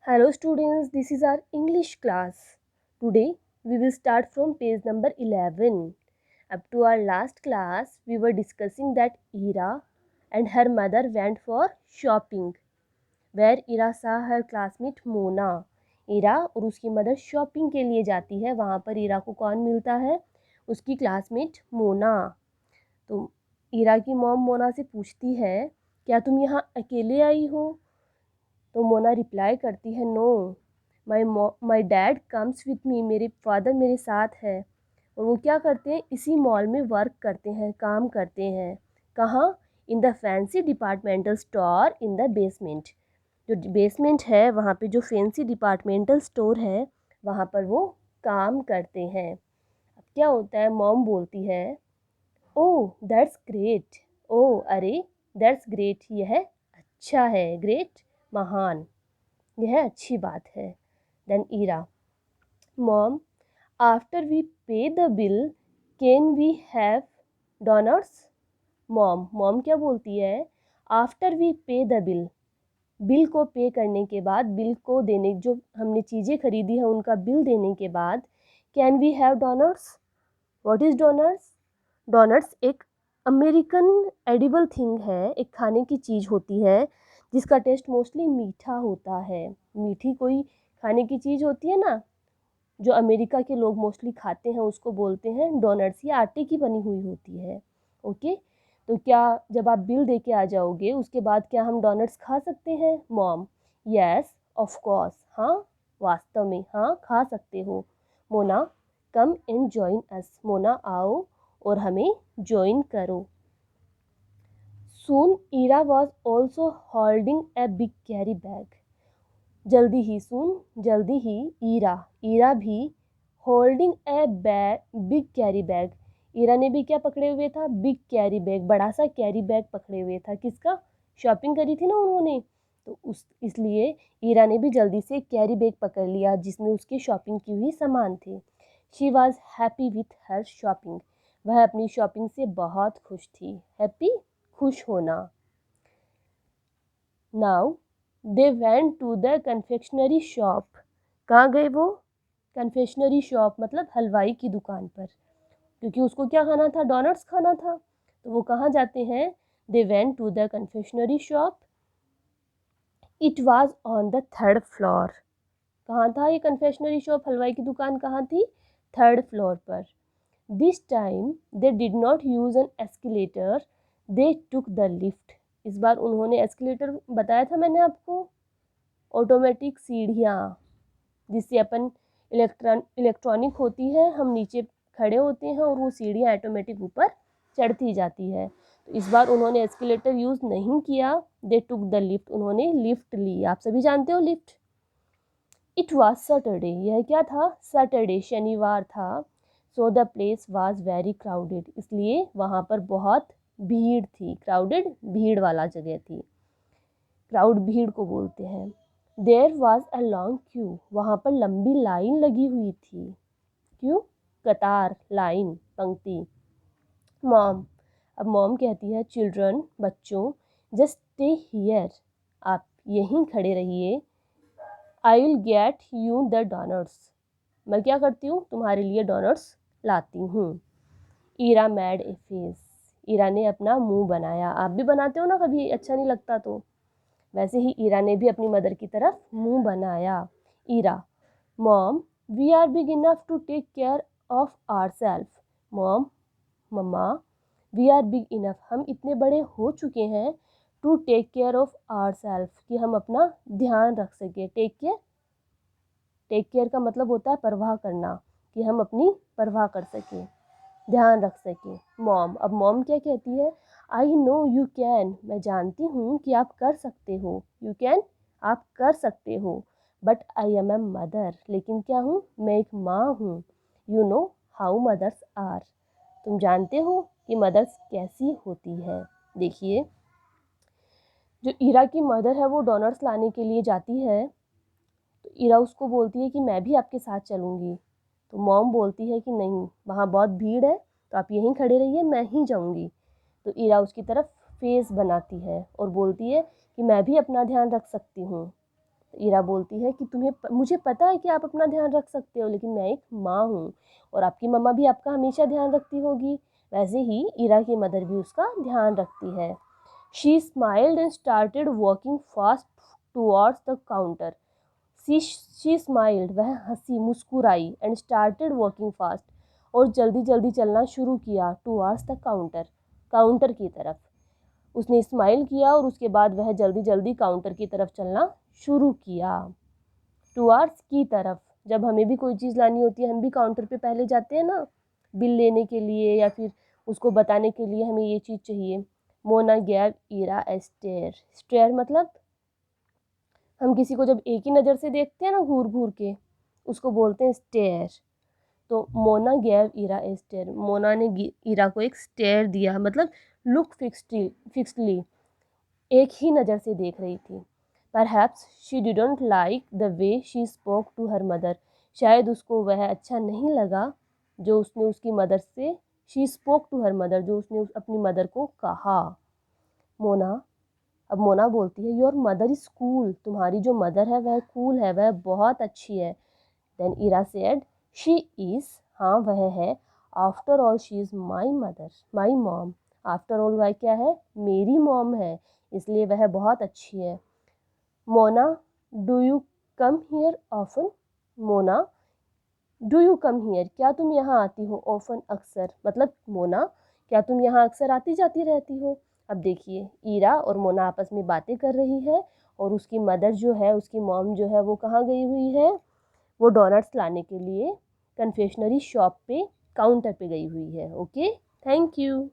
Hello students, this is our English class. Today we will start from page number 11. Up to our last class, we were discussing that Ira and her mother went for shopping, where Ira saw her classmate Mona. Ira और उसकी mother shopping के लिए जाती है। वहाँ पर ईरा को कौन मिलता है? उसकी क्लासमेट मोना। तो ईरा की मॉम मोना से पूछती है, क्या तुम यहाँ अकेले आई हो? तो मोना रिप्लाई करती है, no, my dad comes with me, मेरे फादर मेरे साथ है। और वो क्या करते हैं? इसी मॉल में वर्क करते हैं, काम करते हैं। कहाँ? In the fancy departmental store in the basement. जो बेसमेंट है वहाँ पे जो फैंसी डिपार्टमेंटल स्टोर है वहाँ पर वो काम करते हैं। अब क्या होता है? मॉम बोलती है, ओह दैट्स ग्रेट। ओह अरे, दैट्स ग्रेट, यह अच्छा है। ग्रेट महान, यह अच्छी बात है। Then Ira, mom after we pay the bill can we have donuts? Mom mom क्या बोलती है? After we pay the bill, bill को पे करने के बाद, बिल को देने, जो हमने चीज़ें खरीदी है उनका बिल देने के बाद, can we have donuts? What is donuts? Donuts एक अमेरिकन एडिबल थिंग है, एक खाने की चीज़ होती है जिसका टेस्ट मोस्टली मीठा होता है। मीठी कोई खाने की चीज़ होती है ना, जो अमेरिका के लोग मोस्टली खाते हैं, उसको बोलते हैं डोनट्स। ये आटे की बनी हुई होती है। ओके, तो क्या जब आप बिल दे के आ जाओगे उसके बाद क्या हम डोनट्स खा सकते हैं? मॉम, यस ऑफ कोर्स, हाँ वास्तव में हाँ खा सकते हो। Mona, come and join us, Mona आओ और हमें ज्वाइन करो। Soon Ira was also holding a big carry bag. जल्दी ही, सुन जल्दी ही, ईरा भी holding a big carry bag, Ira ने भी क्या पकड़े हुए था? बिग कैरी बैग, बड़ा सा कैरी बैग पकड़े हुए था। किसका? शॉपिंग करी थी ना उन्होंने, तो उस इसलिए ईरा ने भी जल्दी से कैरी बैग पकड़ लिया जिसमें उसकी शॉपिंग की हुई सामान थे। She was happy with her shopping, वह अपनी शॉपिंग से बहुत खुश थी। हैप्पी, खुश होना। Now they went to the confectionery shop. कहाँ गए वो? कन्फेक्शनरी शॉप मतलब हलवाई की दुकान पर, क्योंकि उसको क्या खाना था? डोनट्स खाना था। तो वो कहाँ जाते हैं? They went to the confectionery shop. It was on the third floor. कहाँ था ये कन्फेक्शनरी शॉप? हलवाई की दुकान कहाँ थी? थर्ड फ्लोर पर। This time they did not use an escalator, they took the lift. इस बार उन्होंने एस्केलेटर, बताया था मैंने आपको, ऑटोमेटिक सीढ़ियाँ जिससे अपन इलेक्ट्रॉनिक होती है, हम नीचे खड़े होते हैं और वो सीढ़ियाँ ऑटोमेटिक ऊपर चढ़ती जाती है। तो इस बार उन्होंने एस्केलेटर यूज़ नहीं किया, दे टुक द लिफ्ट, उन्होंने लिफ्ट ली। आप सभी जानते हो लिफ्ट। इट वॉज सैटरडे, यह क्या था? सैटरडे, शनिवार था। So the place was very crowded, इसलिए वहाँ पर बहुत भीड़ थी। क्राउडेड, भीड़ वाला जगह थी। क्राउड भीड़ को बोलते हैं। There was a long queue, वहाँ पर लंबी लाइन लगी हुई थी। क्यू, कतार, लाइन, पंक्ति। मॉम, अब मॉम कहती है, चिल्ड्रन, बच्चों, जस्ट स्टे हियर, आप यहीं खड़े रहिए। I will get you the donuts, मैं क्या करती हूँ? तुम्हारे लिए डोनट्स लाती हूँ। Ira made a face, Ira ने अपना मुंह बनाया। आप भी बनाते हो ना कभी, अच्छा नहीं लगता तो। वैसे ही ईरा ने भी अपनी मदर की तरफ मुंह बनाया। Ira, mom we are big enough to take care of ourselves. Mom, मम्मा, वी आर बिग इनफ, हम इतने बड़े हो चुके हैं, to take care of ourselves, कि हम अपना ध्यान रख सके। टेक केयर, टेक केयर का मतलब होता है परवाह करना, कि हम अपनी परवाह कर सकें, ध्यान रख सकें। मॉम, अब मॉम क्या कहती है? आई नो यू कैन, मैं जानती हूँ कि आप कर सकते हो। यू कैन, आप कर सकते हो। But I am a mother, लेकिन क्या हूँ? मैं एक माँ हूँ। You know how mothers are, तुम जानते हो कि मदर्स कैसी होती है। देखिए, जो ईरा की मदर है वो डोनट्स लाने के लिए जाती है, तो ईरा उसको बोलती है कि मैं भी आपके साथ चलूँगी। तो मॉम बोलती है कि नहीं, वहाँ बहुत भीड़ है, तो आप यहीं खड़े रहिए, मैं ही जाऊँगी। तो ईरा उसकी तरफ फेस बनाती है और बोलती है कि मैं भी अपना ध्यान रख सकती हूँ। ईरा बोलती है कि मुझे पता है कि आप अपना ध्यान रख सकते हो, लेकिन मैं एक माँ हूँ और आपकी मम्मा भी आपका हमेशा ध्यान रखती होगी, वैसे ही ईरा की मदर भी उसका ध्यान रखती है। She smiled and started walking fast towards the counter. She smiled, वह हंसी मुस्कुराई, एंड स्टार्टेड वॉकिंग फास्ट, और जल्दी जल्दी चलना शुरू किया, टुवर्ड्स द काउंटर, काउंटर की तरफ। उसने स्माइल किया और उसके बाद वह जल्दी जल्दी काउंटर की तरफ चलना शुरू किया। टुवर्ड्स की तरफ, जब हमें भी कोई चीज़ लानी होती है हम भी काउंटर पे पहले जाते हैं ना, बिल लेने के लिए या फिर उसको बताने के लिए हमें ये चीज़ चाहिए। Mona gave Ira a stare. Stare मतलब हम किसी को जब एक ही नज़र से देखते हैं ना घूर घूर के, उसको बोलते हैं स्टेयर। तो Mona gave Ira a stare, Mona ने ईरा को एक स्टेयर दिया, मतलब लुक फिक्सली, एक ही नज़र से देख रही थी। Perhaps she didn't like the way she spoke to her mother, शायद उसको वह अच्छा नहीं लगा जो उसने उसकी मदर से, she spoke to her mother, जो उसने अपनी मदर को कहा। मोना, अब मोना बोलती है योर मदर इज़ कूल, तुम्हारी जो मदर है वह कूल है, वह बहुत अच्छी है। Then Ira said she is, हाँ वह है, after all she is my mother, my mom, after all वह क्या है, मेरी मॉम है, इसलिए वह बहुत अच्छी है। Mona do you come here often, Mona do you come here, क्या तुम यहाँ आती हो, ऑफन अक्सर, मतलब मोना क्या तुम यहाँ अक्सर आती जाती रहती हो। अब देखिए ईरा और मोना आपस में बातें कर रही है और उसकी मदर जो है, उसकी मॉम जो है वो कहाँ गई हुई है, वो डोनट्स लाने के लिए कन्फेक्शनरी शॉप पे, काउंटर पे गई हुई है। Okay, thank you.